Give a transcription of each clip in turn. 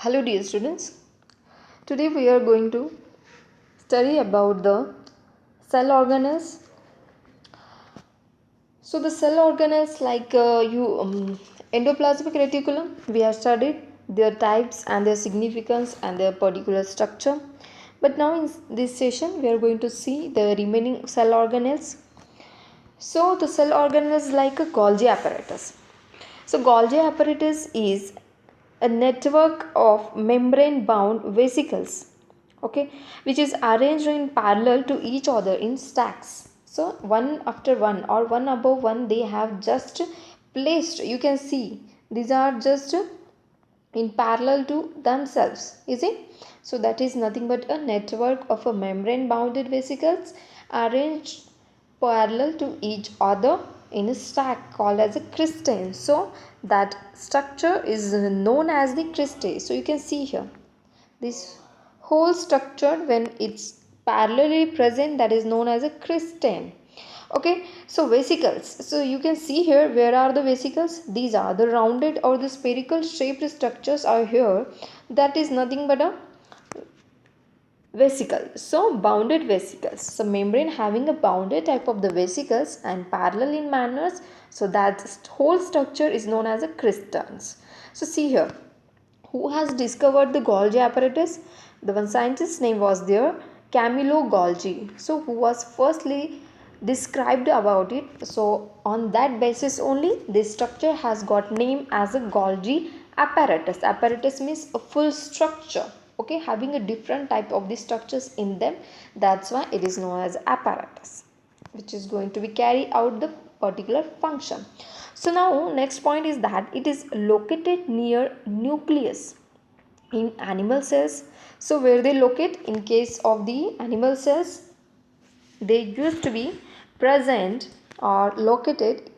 Hello dear students, today we are going to study about the cell organelles. So the cell organelles like endoplasmic reticulum, we have studied their types and their significance and their particular structure. But now in this session we are going to see the remaining cell organelles. So the cell organelles like a Golgi apparatus. So Golgi apparatus is a network of membrane bound vesicles, okay, which is arranged in parallel to each other in stacks. So one after one or one above one they have just placed, you can see these are just in parallel to themselves, is it? So that is nothing but a network of a membrane bounded vesicles arranged parallel to each other in a stack called as a cristae. So that structure is known as the cristae. So you can see here this whole structure when it's parallelly present, that is known as a cristae. Okay, so vesicles, so you can see here where are the vesicles. These are the rounded or the spherical shaped structures are here. That is nothing but a vesicle. So bounded vesicles, so membrane having a bounded type of the vesicles and parallel in manners, so that whole structure is known as a cristans. So see here, who has discovered the Golgi apparatus? The one scientist's name was there, Camillo Golgi. So who was firstly described about it. So on that basis only this structure has got name as a Golgi apparatus. Apparatus means a full structure, okay, having a different type of the structures in them. That's why it is known as apparatus, which is going to be carry out the particular function. So now next point is that it is located near nucleus in animal cells. So where they locate in case of the animal cells, they used to be present or located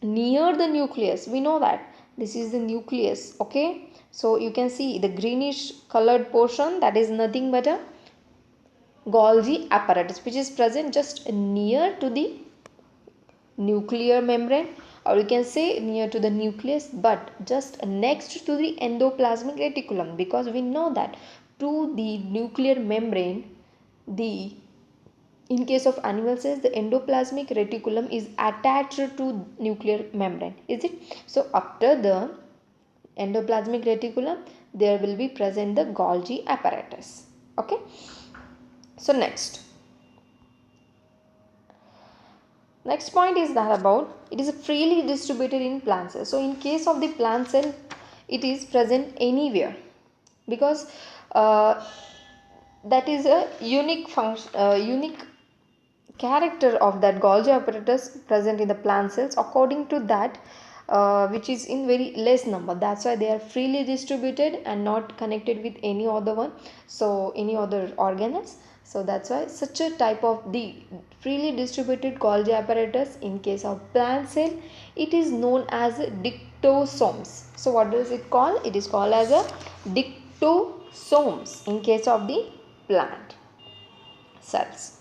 near the nucleus. We know that this is the nucleus, okay. So you can see the greenish colored portion, that is nothing but a Golgi apparatus which is present just near to the nuclear membrane, or you can say near to the nucleus but just next to the endoplasmic reticulum, because we know that to the nuclear membrane, the in case of animal cells the endoplasmic reticulum is attached to nuclear membrane, is it? So after the endoplasmic reticulum there will be present the Golgi apparatus, okay. So next point is that about it is freely distributed in plant cells. So in case of the plant cell it is present anywhere, because that is a unique function, unique character of that Golgi apparatus present in the plant cells. According to that, which is in very less number, that's why they are freely distributed and not connected with any other one, so any other organelles. So that's why such a type of the freely distributed Golgi apparatus in case of plant cell, it is known as dictosomes. So what does it call? It is called as a dictosomes in case of the plant cells.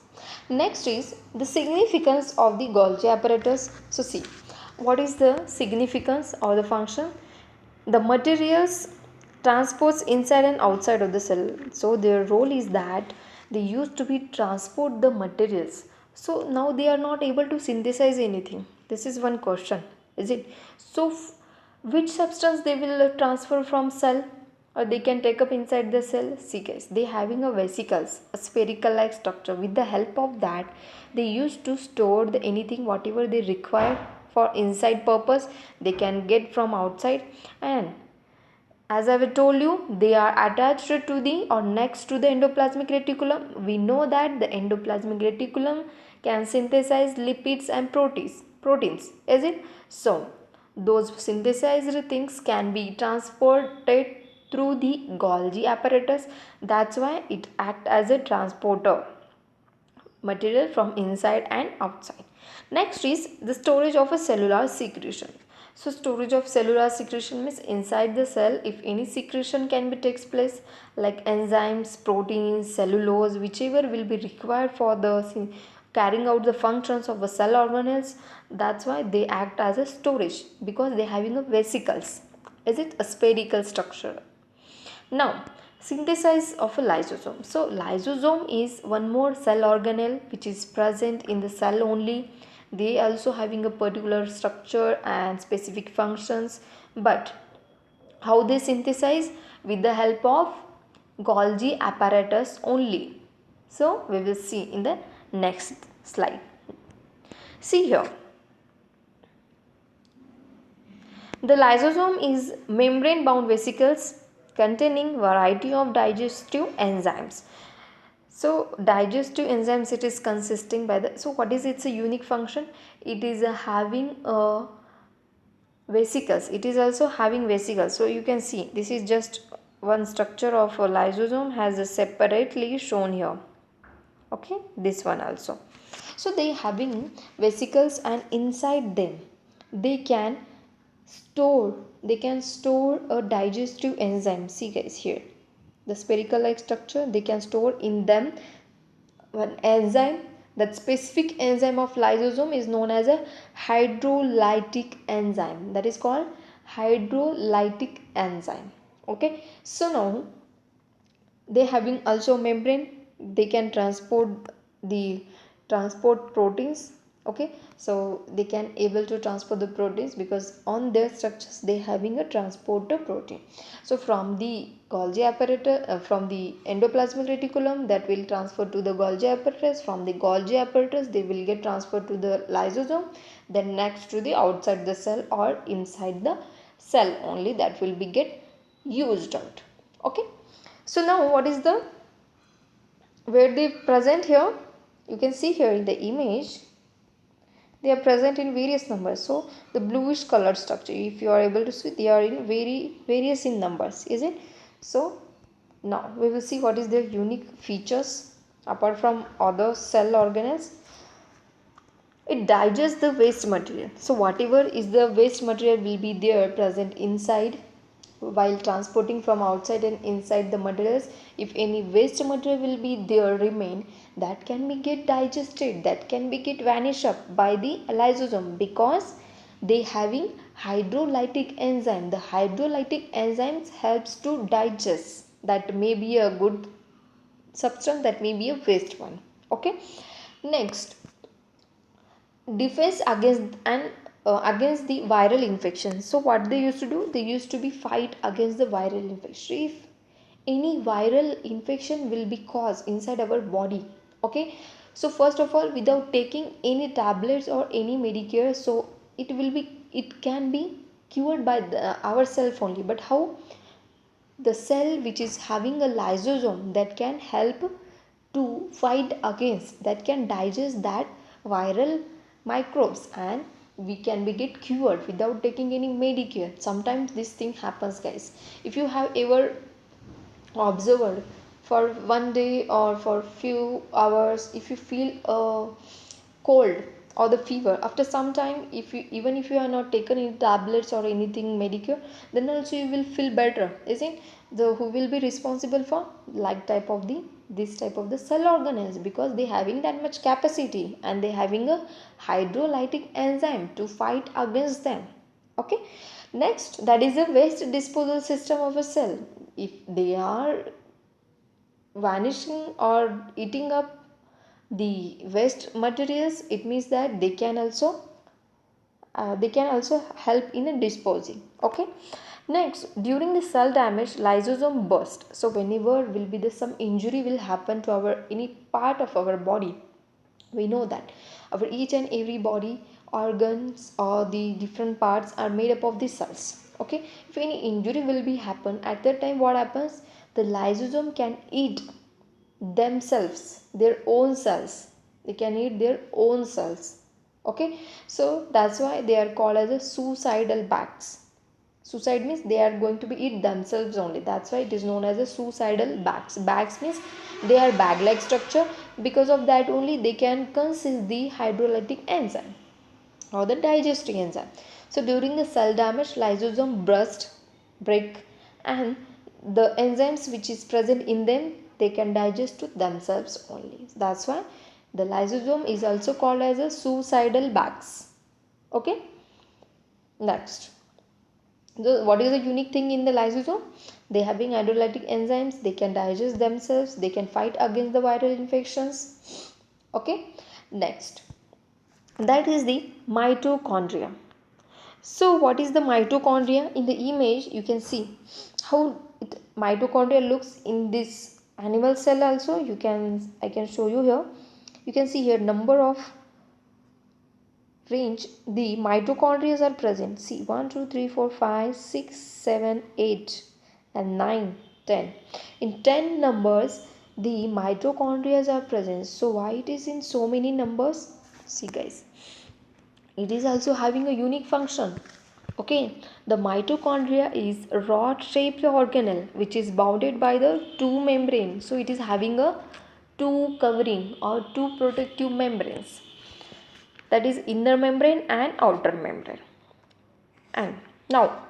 Next is the significance of the Golgi apparatus. So see, what is the significance or the function? The materials transports inside and outside of the cell. So their role is that they used to be transport the materials. So now they are not able to synthesize anything. This is one question, is it? So which substance they will transfer from cell or they can take up inside the cell? See guys, they having a vesicles, a spherical like structure. With the help of that they used to store the anything whatever they require for inside purpose they can get from outside. And as I have told you, they are attached to the or next to the endoplasmic reticulum. We know that the endoplasmic reticulum can synthesize lipids and proteins, is it? So those synthesized things can be transported through the Golgi apparatus. That's why it acts as a transporter material from inside and outside. Next is the storage of a cellular secretion. So storage of cellular secretion means inside the cell if any secretion can be takes place like enzymes, proteins, cellulose, whichever will be required for the carrying out the functions of a cell organelles. That's why they act as a storage, because they having a vesicles, is it, a spherical structure. Now, synthesis of a lysosome. So, lysosome is one more cell organelle which is present in the cell only. They also having a particular structure and specific functions, but how they synthesize? With the help of Golgi apparatus only. So, we will see in the next slide. See here. The lysosome is membrane bound vesicles containing variety of digestive enzymes. So digestive enzymes, it is consisting by the, so what is its a unique function? It is having a vesicles. It is also having vesicles. So you can see this is just one structure of a lysosome has a separately shown here. Okay, this one also. So they having vesicles, and inside them they can store a digestive enzyme. See guys, here the spherical like structure, they can store in them one enzyme. That specific enzyme of lysosome is known as a hydrolytic enzyme. That is called hydrolytic enzyme. Okay, so now they having also membrane, they can transport proteins. Okay, so they can able to transport the proteins because on their structures they having a transporter protein. So from the Golgi apparatus, from the endoplasmic reticulum, that will transfer to the Golgi apparatus. From the Golgi apparatus they will get transferred to the lysosome, then next to the outside the cell or inside the cell only, that will be get used out. Okay, so now what is the, where they present here? You can see here in the image they are present in various numbers. So the bluish colored structure, if you are able to see, they are in various in numbers, is it? So now we will see what is their unique features apart from other cell organelles. It digests the waste material. So whatever is the waste material will be there present inside while transporting from outside and inside the materials. If any waste material will be there remain, that can be get digested, that can be get vanish up by the lysosome, because they having hydrolytic enzyme. The hydrolytic enzymes helps to digest, that may be a good substance, that may be a waste one. Okay, next, defense against and against the viral infection. So what they used to do, they used to be fight against the viral infection. If any viral infection will be caused inside our body, okay, so first of all, without taking any tablets or any medicare, so it can be cured by ourselves only. But how? The cell which is having a lysosome, that can help to fight against, that can digest that viral microbes, and we can be get cured without taking any medicare. Sometimes this thing happens guys. If you have ever observed for one day or for few hours, if you feel a cold or the fever, after some time, if you, even if you are not taken any tablets or anything medicare, then also you will feel better, isn't? The who will be responsible for like type of the this type of the cell organelles, because they having that much capacity and they having a hydrolytic enzyme to fight against them. Okay, next, that is a waste disposal system of a cell. If they are vanishing or eating up the waste materials, it means that they can also help in a disposing. Okay, next, during the cell damage, lysosome burst. So whenever will be the some injury will happen to our any part of our body, we know that our each and every body organs or the different parts are made up of the cells. Okay, if any injury will be happen at that time, what happens? The lysosome can eat themselves, their own cells. They can eat their own cells. Okay, so that's why they are called as a suicidal bags. Suicide means they are going to be eat themselves only. That's why it is known as a suicidal bags. Bags means they are bag like structure. Because of that only they can consist the hydrolytic enzyme or the digesting enzyme. So during the cell damage, lysosome break, and the enzymes which is present in them, they can digest to themselves only. That's why the lysosome is also called as a suicidal bags. Okay, next, What is the unique thing in the lysosome? They having hydrolytic enzymes, they can digest themselves, they can fight against the viral infections. Okay, next, that is the mitochondria. So what is the mitochondria? In the image you can see how mitochondria looks in this animal cell also. I can show you here. You can see here number of range the mitochondria are present. See 1 2 3 4 5 6 7 8 and 9 10. In 10 numbers the mitochondria are present. So why it is in so many numbers? See guys, it is also having a unique function. Okay, the mitochondria is a rod shaped organelle which is bounded by the two membrane. So it is having a two covering or two protective membranes, that is inner membrane and outer membrane. And now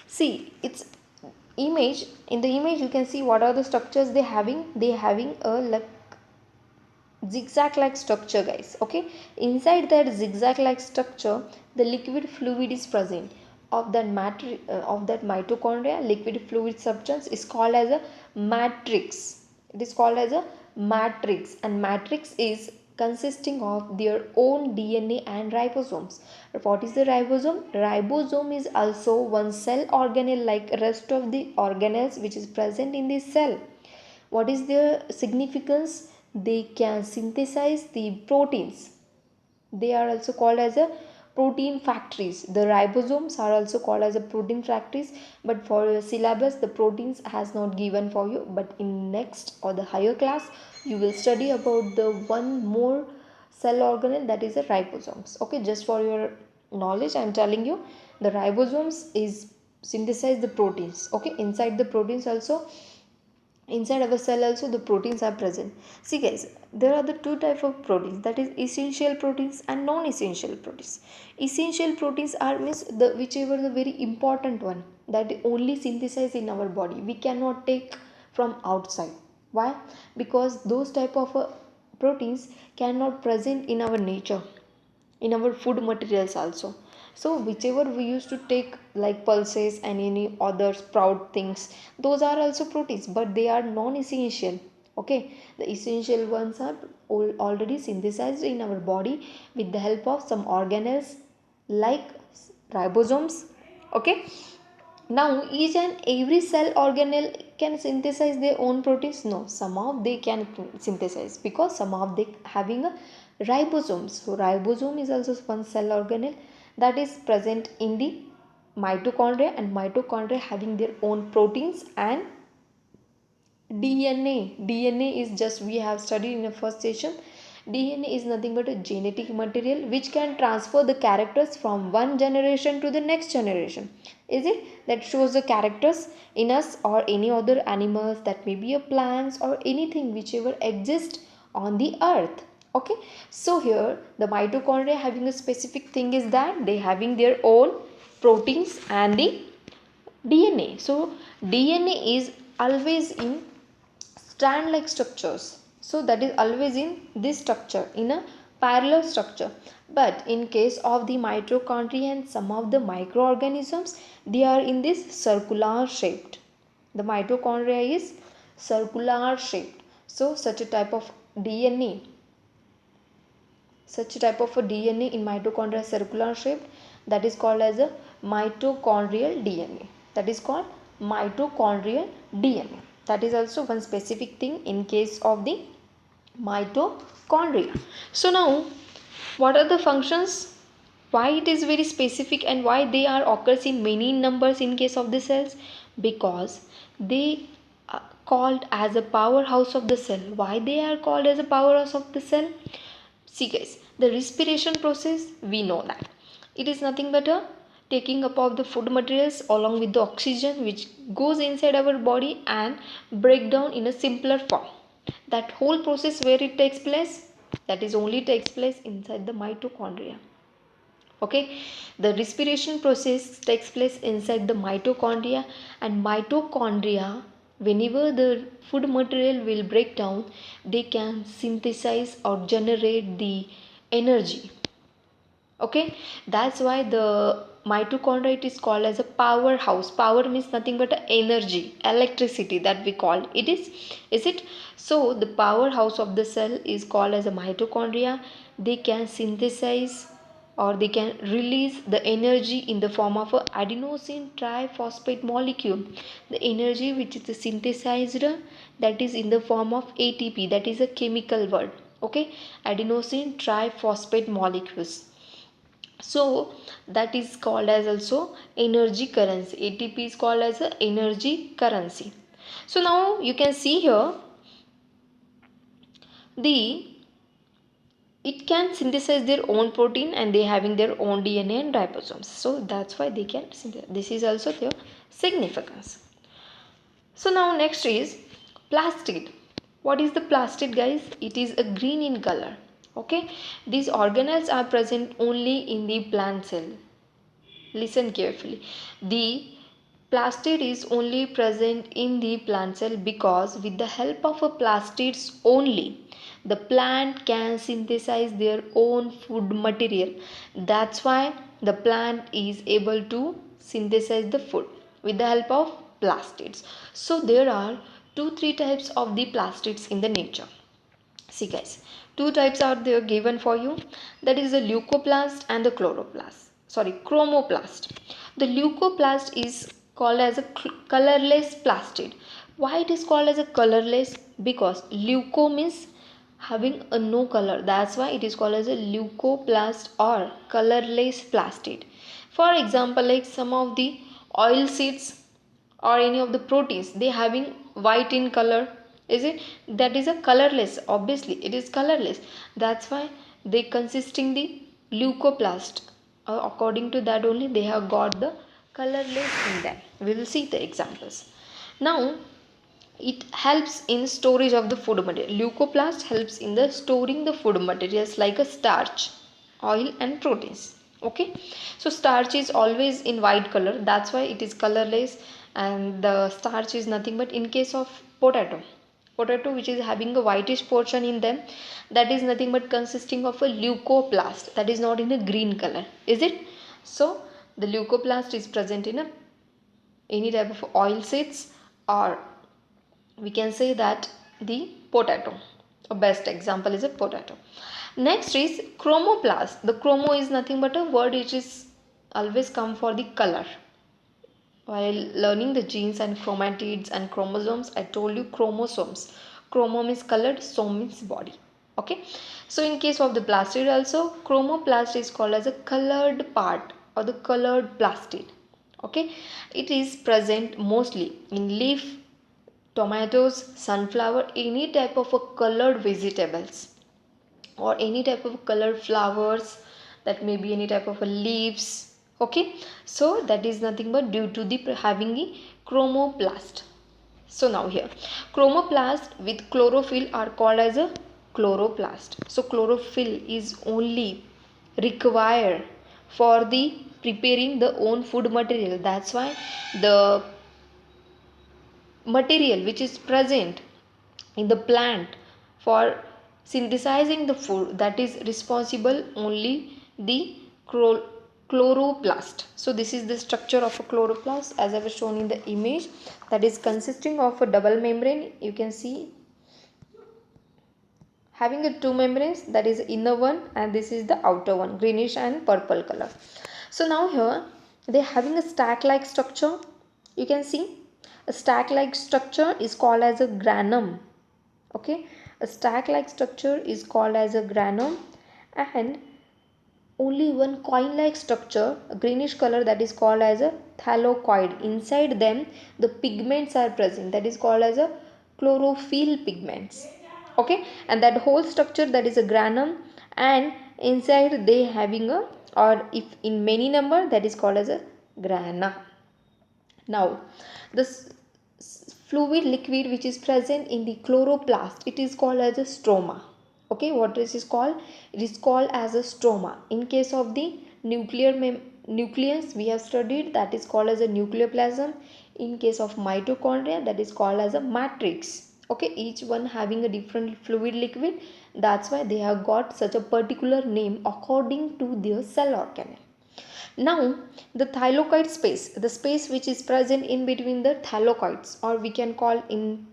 see its image. In the image you can see what are the structures they having a like zigzag like structure guys. Okay, inside that zigzag like structure the liquid fluid is present of that of that mitochondria. Liquid fluid substance is called as a matrix. It is called as a matrix, and matrix is consisting of their own DNA and ribosomes. What is the ribosome? Ribosome is also one cell organelle like rest of the organelles which is present in this cell. What is their significance? They can synthesize the proteins. They are also called as a protein factories. The ribosomes are also called as a protein factories, but for your syllabus the proteins has not given for you, but in next or the higher class you will study about the one more cell organelle, that is the ribosomes. Okay, just for your knowledge I am telling you, the ribosomes is synthesize the proteins. Okay, inside the proteins also, inside our cell also the proteins are present. See guys, there are the two type of proteins, that is essential proteins and non-essential proteins. Essential proteins are means the whichever the very important one that only synthesize in our body, we cannot take from outside. Why? Because those type of proteins cannot present in our nature, in our food materials also. So whichever we used to take like pulses and any other sprout things, those are also proteins but they are non-essential. Okay, the essential ones are already synthesized in our body with the help of some organelles like ribosomes. Okay, now each and every cell organelle can synthesize their own proteins? No, some of they can synthesize because some of they having a ribosomes. So ribosome is also one cell organelle that is present in the mitochondria, and mitochondria having their own proteins and DNA. DNA is just we have studied in the first session. DNA is nothing but a genetic material which can transfer the characters from one generation to the next generation. Is it? That shows the characters in us or any other animals, that may be a plants or anything whichever exists on the earth. Okay, so here the mitochondria having a specific thing is that they having their own proteins and the DNA. So DNA is always in strand like structures. So that is always in this structure, in a parallel structure. But in case of the mitochondria and some of the microorganisms, they are in this circular shaped. The mitochondria is circular shaped. So such a type of DNA, such a type of a DNA in mitochondria circular shaped, that is called as a mitochondrial DNA. That is called mitochondrial DNA. That is also one specific thing in case of the mitochondria. So now what are the functions? Why it is very specific and why they are occurs in many numbers in case of the cells? Because they are called as a powerhouse of the cell. Why they are called as a powerhouse of the cell? See guys, the respiration process, we know that it is nothing but a taking up of the food materials along with the oxygen which goes inside our body and break down in a simpler form. That whole process where it takes place, that is only takes place inside the mitochondria. Okay, the respiration process takes place inside the mitochondria, and mitochondria, whenever the food material will break down, they can synthesize or generate the energy. Okay, that's why the mitochondria, it is called as a powerhouse. Power means nothing but energy, electricity that we call it is it? So the powerhouse of the cell is called as a mitochondria. They can synthesize or they can release the energy in the form of a adenosine triphosphate molecule. The energy which is synthesized, that is in the form of ATP, that is a chemical word. Okay, adenosine triphosphate molecules. So that is called as also energy currency. ATP is called as a energy currency. So now you can see here the it can synthesize their own protein and they having their own DNA and ribosomes. So that's why they can synthesize. This is also their significance. So now next is plastid. What is the plastid, guys? It is a green in color. Okay, these organelles are present only in the plant cell. Listen carefully. The plastid is only present in the plant cell because with the help of a plastids only, the plant can synthesize their own food material. That's why the plant is able to synthesize the food with the help of plastids. So there are 2-3 types of the plastids in the nature. See guys, 2 types are there given for you, that is the leucoplast and the chromoplast. The leucoplast is called as a colorless plastid. Why it is called as a colorless? Because leuco means having a no color, that's why it is called as a leucoplast or colorless plastid. For example, like some of the oil seeds or any of the proteins, they having white in color, is it? That is a colorless, obviously it is colorless. That's why they consisting the leucoplast. According to that only they have got the colorless in them. We will see the examples. Now it helps in storage of the food material. Leucoplast helps in the storing the food materials like a starch, oil and proteins. Okay, so starch is always in white color, that's why it is colorless. And the starch is nothing but, in case of potato which is having a whitish portion in them, that is nothing but consisting of a leucoplast, that is not in a green color, is it? So the leucoplast is present in a any type of oil seeds, or we can say that the potato. A best example is a potato. Next is chromoplast. The chromo is nothing but a word which is always come for the color. While learning the genes and chromatids and chromosomes, I told you chromosomes. Chromo means colored, som means body. Okay, so in case of the plastid also, chromoplast is called as a colored part or the colored plastid. Okay, it is present mostly in leaf, tomatoes, sunflower, any type of a colored vegetables or any type of colored flowers, that may be any type of a leaves. Okay, so that is nothing but due to the having the chromoplast. So now here chromoplast with chlorophyll are called as a chloroplast. So chlorophyll is only required for the preparing the own food material. That's why the material which is present in the plant for synthesizing the food, that is responsible only the chloroplast. So this is the structure of a chloroplast as I was shown in the image, that is consisting of a double membrane. You can see having a two membranes, that is inner one and this is the outer one, greenish and purple color. So now here they having a stack like structure. You can see a stack like structure is called as a granum. Okay, a stack like structure is called as a granum, and only one coin like structure, a greenish color, that is called as a thylakoid. Inside them the pigments are present, that is called as a chlorophyll pigments. Okay, and that whole structure, that is a granum, and inside they having a, or if in many number, that is called as a grana. Now this fluid liquid which is present in the chloroplast, it is called as a stroma. Okay, what this is called? It is called as a stroma. In case of the nucleus we have studied, that is called as a nucleoplasm. In case of mitochondria, that is called as a matrix. Okay, each one having a different fluid liquid, that's why they have got such a particular name according to their cell organelle. Now, the thylakoid space, the space which is present in between the thylakoids, or we can call in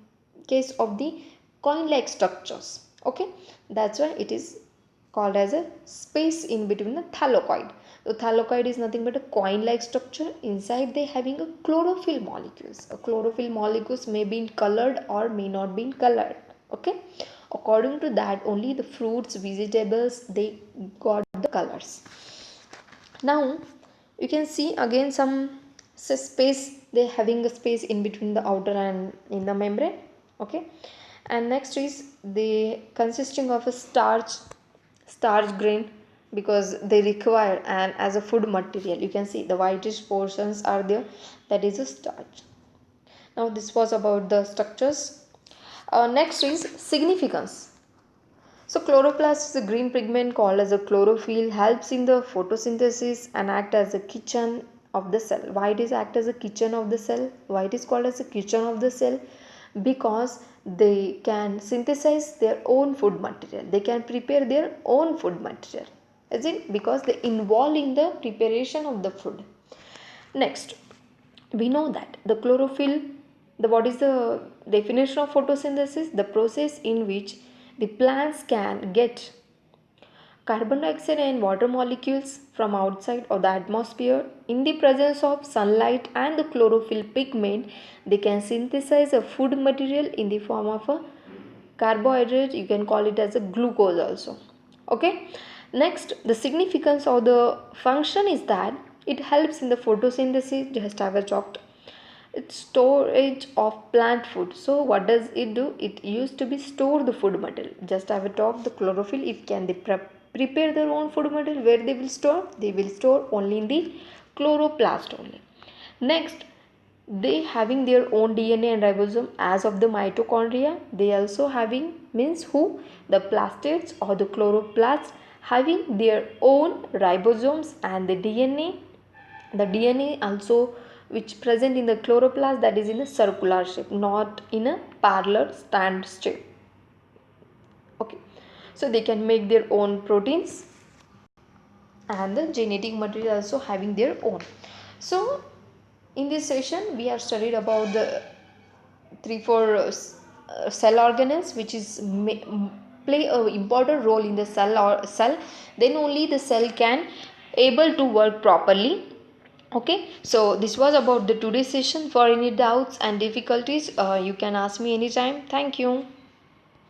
case of the coin-like structures. Okay, that's why it is called as a space in between the thylakoid. The thylakoid is nothing but a coin-like structure. Inside they having a chlorophyll molecules. A chlorophyll molecules may be colored or may not be colored. Okay, according to that only the fruits, vegetables, they got the colors. Now you can see again some space, they having a space in between the outer and in the membrane. Okay, and next is they consisting of a starch grain, because they require and as a food material. You can see the whitish portions are there, that is a starch. Now this was about the structures. Next is significance. So chloroplast is a green pigment called as a chlorophyll, helps in the photosynthesis and act as a kitchen of the cell. Why it is act as a kitchen of the cell? Why it is called as a kitchen of the cell? Because they can synthesize their own food material. They can prepare their own food material. Is it? Because they involve in the preparation of the food. Next, we know that the chlorophyll, the what is the definition of photosynthesis? The process in which the plants can get carbon dioxide and water molecules from outside of the atmosphere. In the presence of sunlight and the chlorophyll pigment, they can synthesize a food material in the form of a carbohydrate. You can call it as a glucose also. Okay, next, the significance of the function is that it helps in the photosynthesis, just have a talked. It's storage of plant food. So what does it do? It used to be store the food material. Just have a talk, the chlorophyll, if can they prepare their own food material, where they will store? They will store only in the chloroplast only. Next, they having their own DNA and ribosome as of the mitochondria. They also having, means who? The plastids or the chloroplasts having their own ribosomes and the DNA. The DNA also which present in the chloroplast, that is in a circular shape, not in a parallel stand shape. Okay, so they can make their own proteins and the genetic material also having their own. So in this session we have studied about the 3-4 cell organelles which is play a important role in the cell, then only the cell can able to work properly. Okay, so this was about the today's session. For any doubts and difficulties, you can ask me anytime. Thank you.